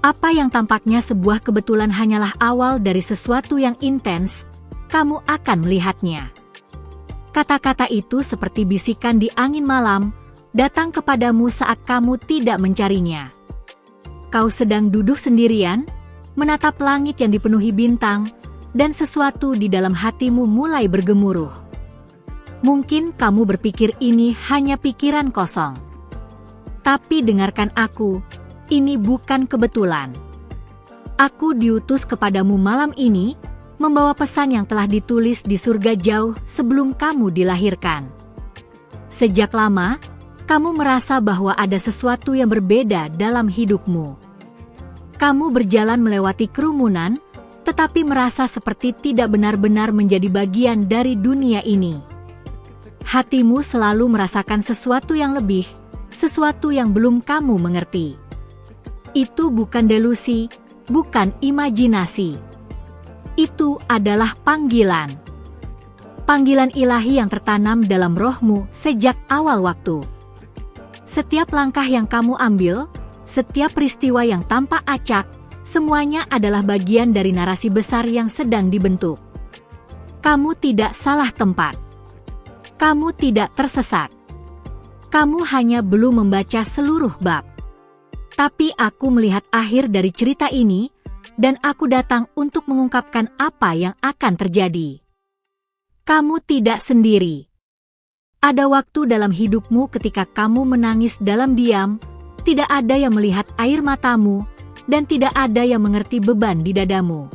Apa yang tampaknya sebuah kebetulan hanyalah awal dari sesuatu yang intens, kamu akan melihatnya. Kata-kata itu seperti bisikan di angin malam, datang kepadamu saat kamu tidak mencarinya. Kau sedang duduk sendirian, menatap langit yang dipenuhi bintang, dan sesuatu di dalam hatimu mulai bergemuruh. Mungkin kamu berpikir ini hanya pikiran kosong. Tapi dengarkan aku, ini bukan kebetulan. Aku diutus kepadamu malam ini, membawa pesan yang telah ditulis di surga jauh sebelum kamu dilahirkan. Sejak lama, kamu merasa bahwa ada sesuatu yang berbeda dalam hidupmu. Kamu berjalan melewati kerumunan, tetapi merasa seperti tidak benar-benar menjadi bagian dari dunia ini. Hatimu selalu merasakan sesuatu yang lebih, sesuatu yang belum kamu mengerti. Itu bukan delusi, bukan imajinasi. Itu adalah panggilan. Panggilan ilahi yang tertanam dalam rohmu sejak awal waktu. Setiap langkah yang kamu ambil, setiap peristiwa yang tampak acak, semuanya adalah bagian dari narasi besar yang sedang dibentuk. Kamu tidak salah tempat. Kamu tidak tersesat. Kamu hanya belum membaca seluruh bab. Tapi aku melihat akhir dari cerita ini, dan aku datang untuk mengungkapkan apa yang akan terjadi. Kamu tidak sendiri. Ada waktu dalam hidupmu ketika kamu menangis dalam diam, tidak ada yang melihat air matamu, dan tidak ada yang mengerti beban di dadamu.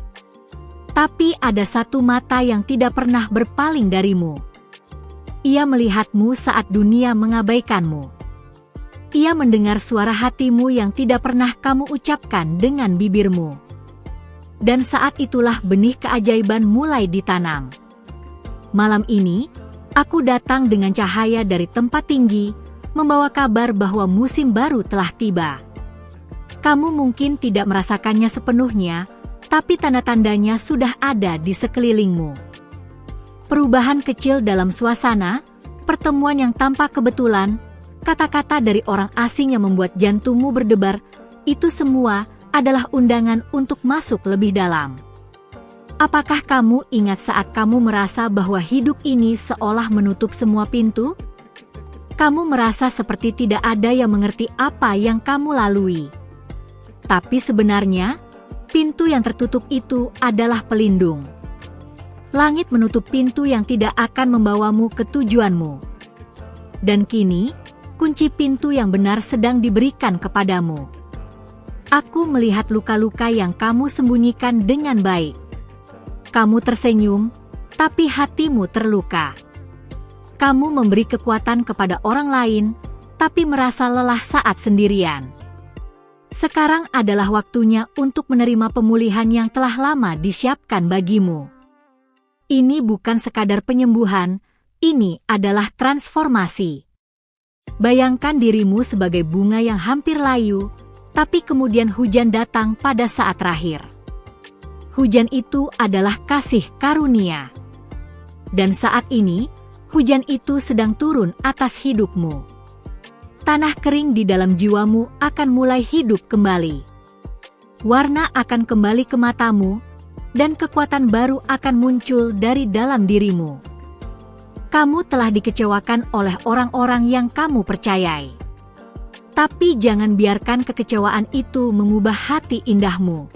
Tapi ada satu mata yang tidak pernah berpaling darimu. Ia melihatmu saat dunia mengabaikanmu. Ia mendengar suara hatimu yang tidak pernah kamu ucapkan dengan bibirmu. Dan saat itulah benih keajaiban mulai ditanam. Malam ini, aku datang dengan cahaya dari tempat tinggi, membawa kabar bahwa musim baru telah tiba. Kamu mungkin tidak merasakannya sepenuhnya, tapi tanda-tandanya sudah ada di sekelilingmu. Perubahan kecil dalam suasana, pertemuan yang tampak kebetulan, kata-kata dari orang asing yang membuat jantungmu berdebar, itu semua adalah undangan untuk masuk lebih dalam. Apakah kamu ingat saat kamu merasa bahwa hidup ini seolah menutup semua pintu? Kamu merasa seperti tidak ada yang mengerti apa yang kamu lalui. Tapi sebenarnya, pintu yang tertutup itu adalah pelindung. Langit menutup pintu yang tidak akan membawamu ke tujuanmu. Dan kini, kunci pintu yang benar sedang diberikan kepadamu. Aku melihat luka-luka yang kamu sembunyikan dengan baik. Kamu tersenyum, tapi hatimu terluka. Kamu memberi kekuatan kepada orang lain, tapi merasa lelah saat sendirian. Sekarang adalah waktunya untuk menerima pemulihan yang telah lama disiapkan bagimu. Ini bukan sekadar penyembuhan, ini adalah transformasi. Bayangkan dirimu sebagai bunga yang hampir layu, tapi kemudian hujan datang pada saat terakhir. Hujan itu adalah kasih karunia. Dan saat ini, hujan itu sedang turun atas hidupmu. Tanah kering di dalam jiwamu akan mulai hidup kembali. Warna akan kembali ke matamu, dan kekuatan baru akan muncul dari dalam dirimu. Kamu telah dikecewakan oleh orang-orang yang kamu percayai. Tapi jangan biarkan kekecewaan itu mengubah hati indahmu.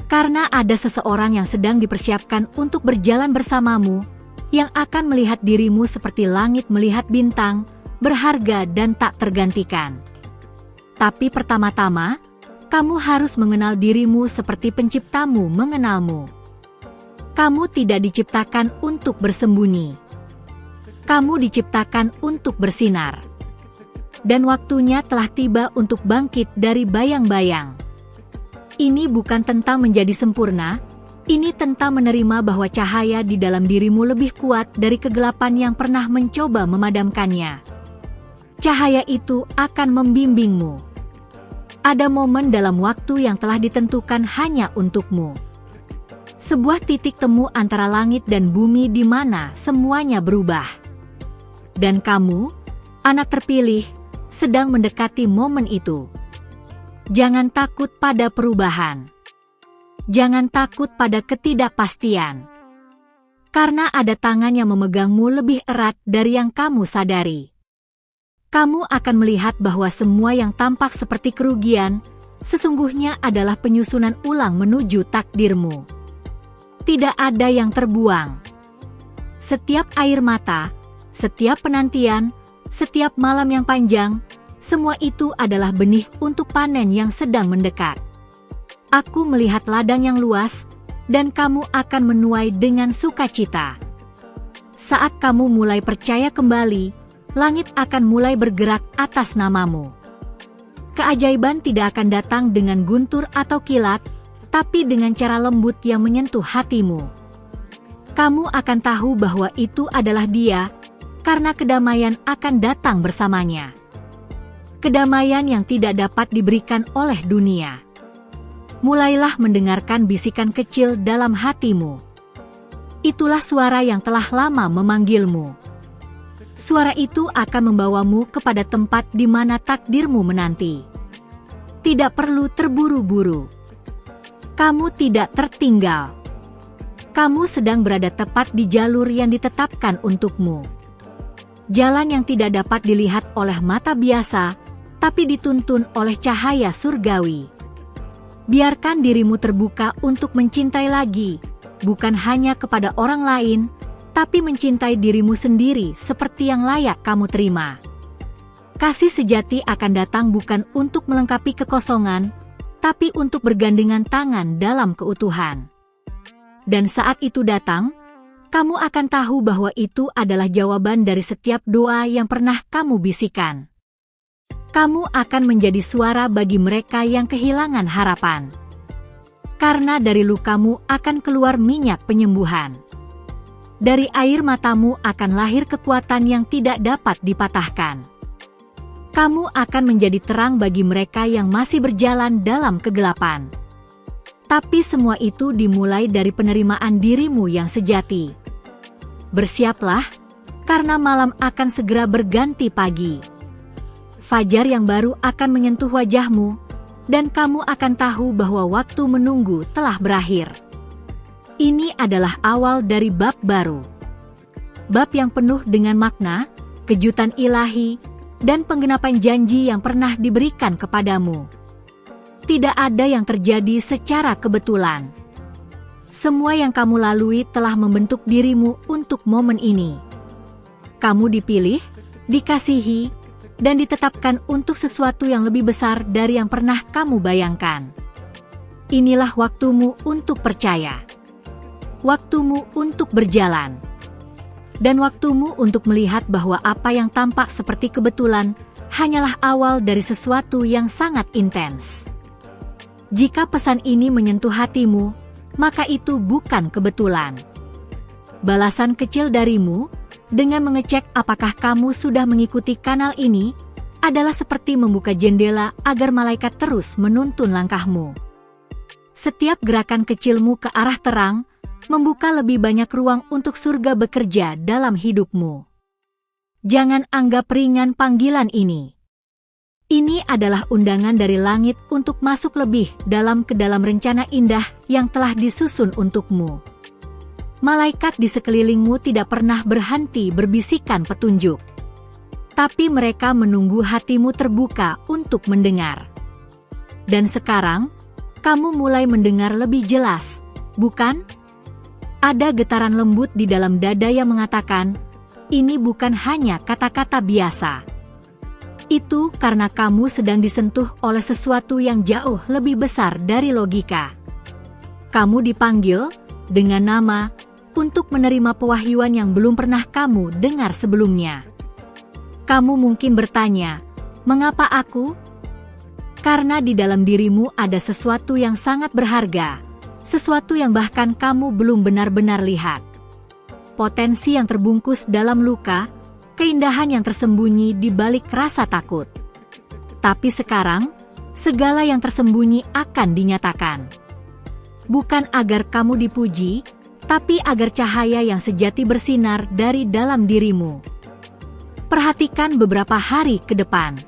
Karena ada seseorang yang sedang dipersiapkan untuk berjalan bersamamu, yang akan melihat dirimu seperti langit melihat bintang, berharga dan tak tergantikan. Tapi pertama-tama, kamu harus mengenal dirimu seperti penciptamu mengenalmu. Kamu tidak diciptakan untuk bersembunyi. Kamu diciptakan untuk bersinar. Dan waktunya telah tiba untuk bangkit dari bayang-bayang. Ini bukan tentang menjadi sempurna, ini tentang menerima bahwa cahaya di dalam dirimu lebih kuat dari kegelapan yang pernah mencoba memadamkannya. Cahaya itu akan membimbingmu. Ada momen dalam waktu yang telah ditentukan hanya untukmu. Sebuah titik temu antara langit dan bumi di mana semuanya berubah. Dan kamu, anak terpilih, sedang mendekati momen itu. Jangan takut pada perubahan. Jangan takut pada ketidakpastian. Karena ada tangan yang memegangmu lebih erat dari yang kamu sadari. Kamu akan melihat bahwa semua yang tampak seperti kerugian, sesungguhnya adalah penyusunan ulang menuju takdirmu. Tidak ada yang terbuang. Setiap air mata, setiap penantian, setiap malam yang panjang, semua itu adalah benih untuk panen yang sedang mendekat. Aku melihat ladang yang luas, dan kamu akan menuai dengan sukacita. Saat kamu mulai percaya kembali, langit akan mulai bergerak atas namamu. Keajaiban tidak akan datang dengan guntur atau kilat, tapi dengan cara lembut yang menyentuh hatimu. Kamu akan tahu bahwa itu adalah Dia, karena kedamaian akan datang bersamanya. Kedamaian yang tidak dapat diberikan oleh dunia. Mulailah mendengarkan bisikan kecil dalam hatimu. Itulah suara yang telah lama memanggilmu. Suara itu akan membawamu kepada tempat di mana takdirmu menanti. Tidak perlu terburu-buru. Kamu tidak tertinggal. Kamu sedang berada tepat di jalur yang ditetapkan untukmu. Jalan yang tidak dapat dilihat oleh mata biasa, tapi dituntun oleh cahaya surgawi. Biarkan dirimu terbuka untuk mencintai lagi, bukan hanya kepada orang lain, tapi mencintai dirimu sendiri seperti yang layak kamu terima. Kasih sejati akan datang bukan untuk melengkapi kekosongan, tapi untuk bergandengan tangan dalam keutuhan. Dan saat itu datang, kamu akan tahu bahwa itu adalah jawaban dari setiap doa yang pernah kamu bisikan. Kamu akan menjadi suara bagi mereka yang kehilangan harapan. Karena dari lukamu akan keluar minyak penyembuhan. Dari air matamu akan lahir kekuatan yang tidak dapat dipatahkan. Kamu akan menjadi terang bagi mereka yang masih berjalan dalam kegelapan. Tapi semua itu dimulai dari penerimaan dirimu yang sejati. Bersiaplah, karena malam akan segera berganti pagi. Fajar yang baru akan menyentuh wajahmu, dan kamu akan tahu bahwa waktu menunggu telah berakhir. Ini adalah awal dari bab baru. Bab yang penuh dengan makna, kejutan ilahi, dan penggenapan janji yang pernah diberikan kepadamu. Tidak ada yang terjadi secara kebetulan. Semua yang kamu lalui telah membentuk dirimu untuk momen ini. Kamu dipilih, dikasihi, dan ditetapkan untuk sesuatu yang lebih besar dari yang pernah kamu bayangkan. Inilah waktumu untuk percaya. Waktumu untuk berjalan. Dan waktumu untuk melihat bahwa apa yang tampak seperti kebetulan hanyalah awal dari sesuatu yang sangat intens. Jika pesan ini menyentuh hatimu, maka itu bukan kebetulan. Balasan kecil darimu, dengan mengecek apakah kamu sudah mengikuti kanal ini, adalah seperti membuka jendela agar malaikat terus menuntun langkahmu. Setiap gerakan kecilmu ke arah terang, membuka lebih banyak ruang untuk surga bekerja dalam hidupmu. Jangan anggap ringan panggilan ini. Ini adalah undangan dari langit untuk masuk lebih dalam ke dalam rencana indah yang telah disusun untukmu. Malaikat di sekelilingmu tidak pernah berhenti berbisikan petunjuk. Tapi mereka menunggu hatimu terbuka untuk mendengar. Dan sekarang, kamu mulai mendengar lebih jelas, bukan? Ada getaran lembut di dalam dada yang mengatakan, ini bukan hanya kata-kata biasa. Itu karena kamu sedang disentuh oleh sesuatu yang jauh lebih besar dari logika. Kamu dipanggil dengan nama untuk menerima pewahyuan yang belum pernah kamu dengar sebelumnya. Kamu mungkin bertanya, mengapa aku? Karena di dalam dirimu ada sesuatu yang sangat berharga, sesuatu yang bahkan kamu belum benar-benar lihat. Potensi yang terbungkus dalam luka, keindahan yang tersembunyi di balik rasa takut. Tapi sekarang, segala yang tersembunyi akan dinyatakan. Bukan agar kamu dipuji, tapi agar cahaya yang sejati bersinar dari dalam dirimu. Perhatikan beberapa hari ke depan.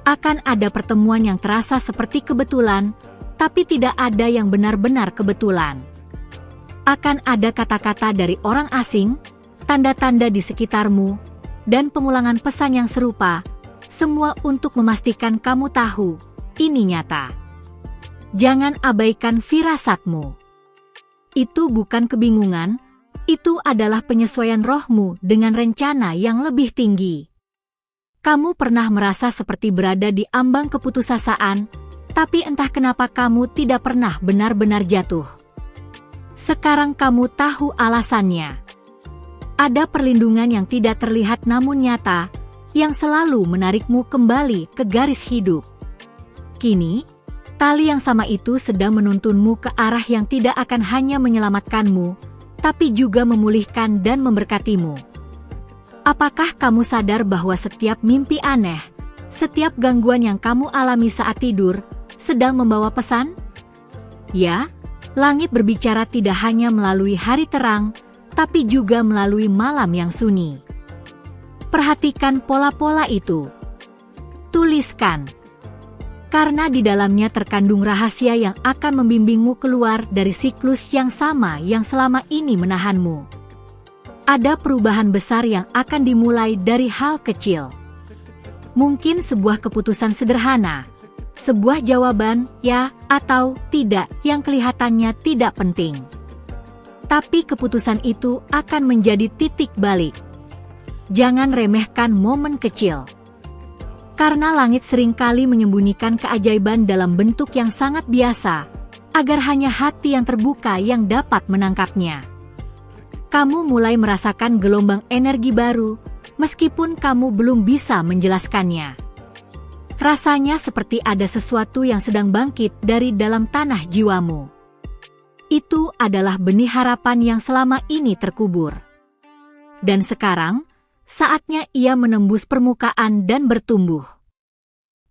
Akan ada pertemuan yang terasa seperti kebetulan, tapi tidak ada yang benar-benar kebetulan. Akan ada kata-kata dari orang asing, tanda-tanda di sekitarmu, dan pengulangan pesan yang serupa, semua untuk memastikan kamu tahu, ini nyata. Jangan abaikan firasatmu. Itu bukan kebingungan, itu adalah penyesuaian rohmu dengan rencana yang lebih tinggi. Kamu pernah merasa seperti berada di ambang keputusasaan, tapi entah kenapa kamu tidak pernah benar-benar jatuh. Sekarang kamu tahu alasannya. Ada perlindungan yang tidak terlihat namun nyata, yang selalu menarikmu kembali ke garis hidup. Kini, tali yang sama itu sedang menuntunmu ke arah yang tidak akan hanya menyelamatkanmu, tapi juga memulihkan dan memberkatimu. Apakah kamu sadar bahwa setiap mimpi aneh, setiap gangguan yang kamu alami saat tidur, sedang membawa pesan? Ya, langit berbicara tidak hanya melalui hari terang, tapi juga melalui malam yang sunyi. Perhatikan pola-pola itu. Tuliskan. Karena di dalamnya terkandung rahasia yang akan membimbingmu keluar dari siklus yang sama yang selama ini menahanmu. Ada perubahan besar yang akan dimulai dari hal kecil. Mungkin sebuah keputusan sederhana, sebuah jawaban ya atau tidak yang kelihatannya tidak penting. Tapi keputusan itu akan menjadi titik balik. Jangan remehkan momen kecil. Karena langit seringkali menyembunyikan keajaiban dalam bentuk yang sangat biasa, agar hanya hati yang terbuka yang dapat menangkapnya. Kamu mulai merasakan gelombang energi baru, meskipun kamu belum bisa menjelaskannya. Rasanya seperti ada sesuatu yang sedang bangkit dari dalam tanah jiwamu. Itu adalah benih harapan yang selama ini terkubur. Dan sekarang, saatnya ia menembus permukaan dan bertumbuh.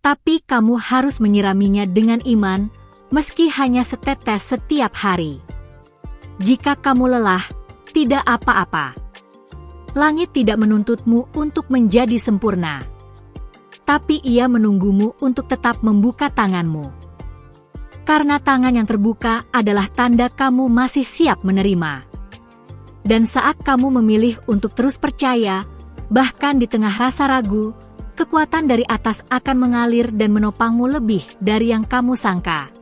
Tapi kamu harus menyiraminya dengan iman, meski hanya setetes setiap hari. Jika kamu lelah, tidak apa-apa. Langit tidak menuntutmu untuk menjadi sempurna. Tapi ia menunggumu untuk tetap membuka tanganmu. Karena tangan yang terbuka adalah tanda kamu masih siap menerima. Dan saat kamu memilih untuk terus percaya, bahkan di tengah rasa ragu, kekuatan dari atas akan mengalir dan menopangmu lebih dari yang kamu sangka.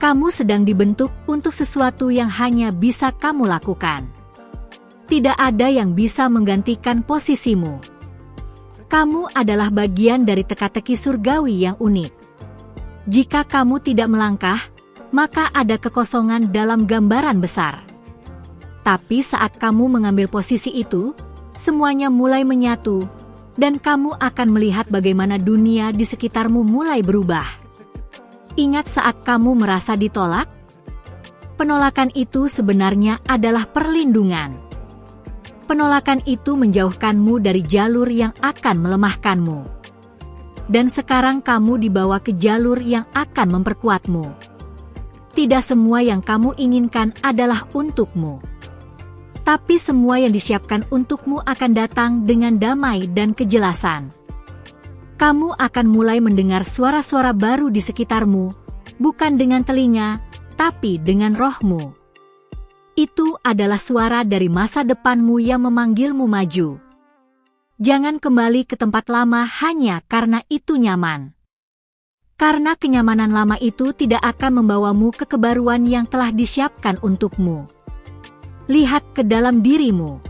Kamu sedang dibentuk untuk sesuatu yang hanya bisa kamu lakukan. Tidak ada yang bisa menggantikan posisimu. Kamu adalah bagian dari teka-teki surgawi yang unik. Jika kamu tidak melangkah, maka ada kekosongan dalam gambaran besar. Tapi saat kamu mengambil posisi itu, semuanya mulai menyatu, dan kamu akan melihat bagaimana dunia di sekitarmu mulai berubah. Ingat saat kamu merasa ditolak? Penolakan itu sebenarnya adalah perlindungan. Penolakan itu menjauhkanmu dari jalur yang akan melemahkanmu. Dan sekarang kamu dibawa ke jalur yang akan memperkuatmu. Tidak semua yang kamu inginkan adalah untukmu. Tapi semua yang disiapkan untukmu akan datang dengan damai dan kejelasan. Kamu akan mulai mendengar suara-suara baru di sekitarmu, bukan dengan telinga, tapi dengan rohmu. Itu adalah suara dari masa depanmu yang memanggilmu maju. Jangan kembali ke tempat lama hanya karena itu nyaman. Karena kenyamanan lama itu tidak akan membawamu ke kebaruan yang telah disiapkan untukmu. Lihat ke dalam dirimu.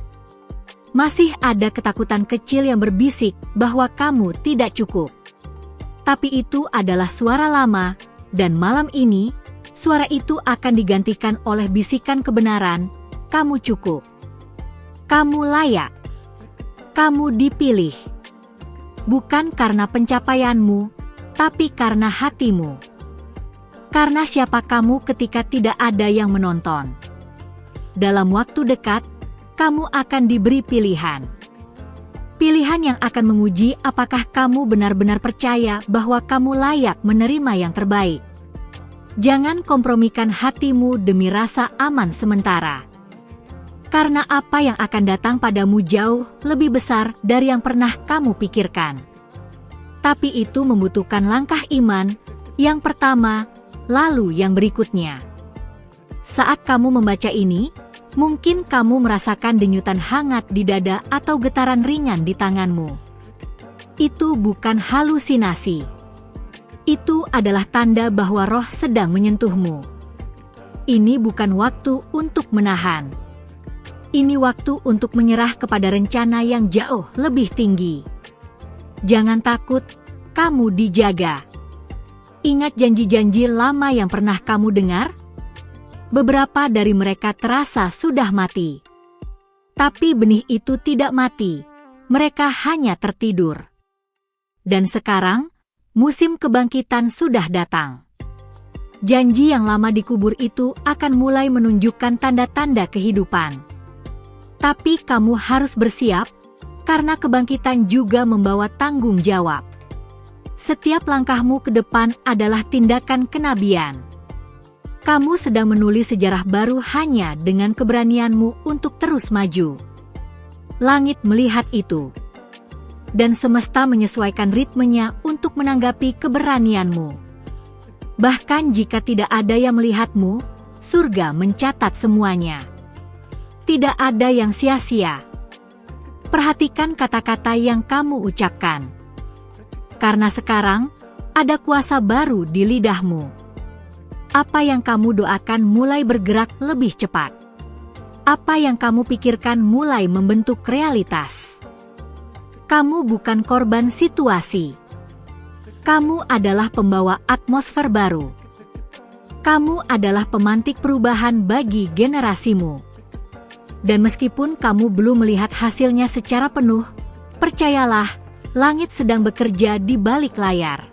Masih ada ketakutan kecil yang berbisik bahwa kamu tidak cukup. Tapi itu adalah suara lama, dan malam ini, suara itu akan digantikan oleh bisikan kebenaran, kamu cukup. Kamu layak. Kamu dipilih. Bukan karena pencapaianmu, tapi karena hatimu. Karena siapa kamu ketika tidak ada yang menonton. Dalam waktu dekat, kamu akan diberi pilihan. Pilihan yang akan menguji apakah kamu benar-benar percaya bahwa kamu layak menerima yang terbaik. Jangan kompromikan hatimu demi rasa aman sementara. Karena apa yang akan datang padamu jauh lebih besar dari yang pernah kamu pikirkan. Tapi itu membutuhkan langkah iman, yang pertama, lalu yang berikutnya. Saat kamu membaca ini, mungkin kamu merasakan denyutan hangat di dada atau getaran ringan di tanganmu. Itu bukan halusinasi. Itu adalah tanda bahwa roh sedang menyentuhmu. Ini bukan waktu untuk menahan. Ini waktu untuk menyerah kepada rencana yang jauh lebih tinggi. Jangan takut, kamu dijaga. Ingat janji-janji lama yang pernah kamu dengar? Beberapa dari mereka terasa sudah mati. Tapi benih itu tidak mati, mereka hanya tertidur. Dan sekarang, musim kebangkitan sudah datang. Janji yang lama dikubur itu akan mulai menunjukkan tanda-tanda kehidupan. Tapi kamu harus bersiap, karena kebangkitan juga membawa tanggung jawab. Setiap langkahmu ke depan adalah tindakan kenabian. Kamu sedang menulis sejarah baru hanya dengan keberanianmu untuk terus maju. Langit melihat itu. Dan semesta menyesuaikan ritmenya untuk menanggapi keberanianmu. Bahkan jika tidak ada yang melihatmu, surga mencatat semuanya. Tidak ada yang sia-sia. Perhatikan kata-kata yang kamu ucapkan. Karena sekarang, ada kuasa baru di lidahmu. Apa yang kamu doakan mulai bergerak lebih cepat. Apa yang kamu pikirkan mulai membentuk realitas. Kamu bukan korban situasi. Kamu adalah pembawa atmosfer baru. Kamu adalah pemantik perubahan bagi generasimu. Dan meskipun kamu belum melihat hasilnya secara penuh, percayalah, langit sedang bekerja di balik layar.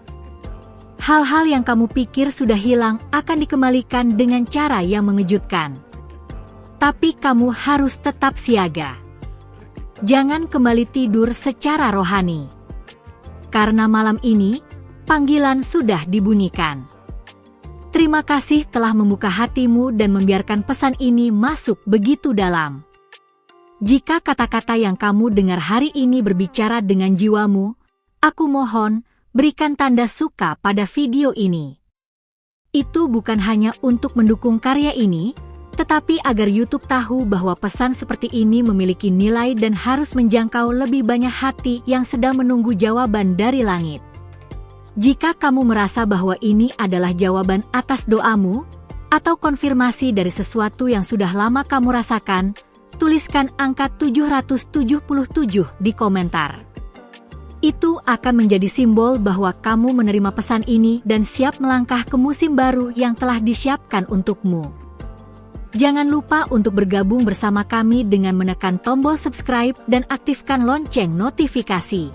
Hal-hal yang kamu pikir sudah hilang akan dikembalikan dengan cara yang mengejutkan. Tapi kamu harus tetap siaga. Jangan kembali tidur secara rohani. Karena malam ini, panggilan sudah dibunyikan. Terima kasih telah membuka hatimu dan membiarkan pesan ini masuk begitu dalam. Jika kata-kata yang kamu dengar hari ini berbicara dengan jiwamu, aku mohon, berikan tanda suka pada video ini. Itu bukan hanya untuk mendukung karya ini, tetapi agar YouTube tahu bahwa pesan seperti ini memiliki nilai dan harus menjangkau lebih banyak hati yang sedang menunggu jawaban dari langit. Jika kamu merasa bahwa ini adalah jawaban atas doamu, atau konfirmasi dari sesuatu yang sudah lama kamu rasakan, tuliskan angka 777 di komentar. Itu akan menjadi simbol bahwa kamu menerima pesan ini dan siap melangkah ke musim baru yang telah disiapkan untukmu. Jangan lupa untuk bergabung bersama kami dengan menekan tombol subscribe dan aktifkan lonceng notifikasi.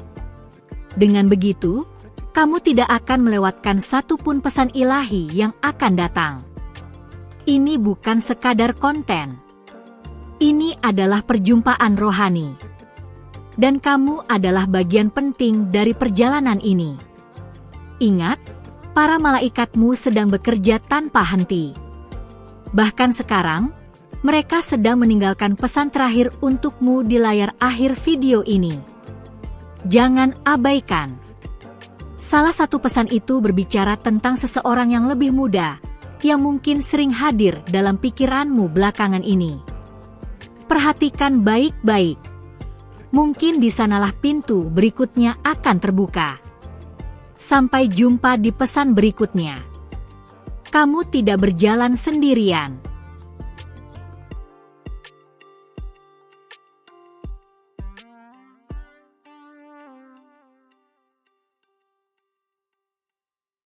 Dengan begitu, kamu tidak akan melewatkan satupun pesan ilahi yang akan datang. Ini bukan sekadar konten. Ini adalah perjumpaan rohani. Dan kamu adalah bagian penting dari perjalanan ini. Ingat, para malaikatmu sedang bekerja tanpa henti. Bahkan sekarang, mereka sedang meninggalkan pesan terakhir untukmu di layar akhir video ini. Jangan abaikan. Salah satu pesan itu berbicara tentang seseorang yang lebih muda, yang mungkin sering hadir dalam pikiranmu belakangan ini. Perhatikan baik-baik. Mungkin di sanalah pintu berikutnya akan terbuka. Sampai jumpa di pesan berikutnya. Kamu tidak berjalan sendirian.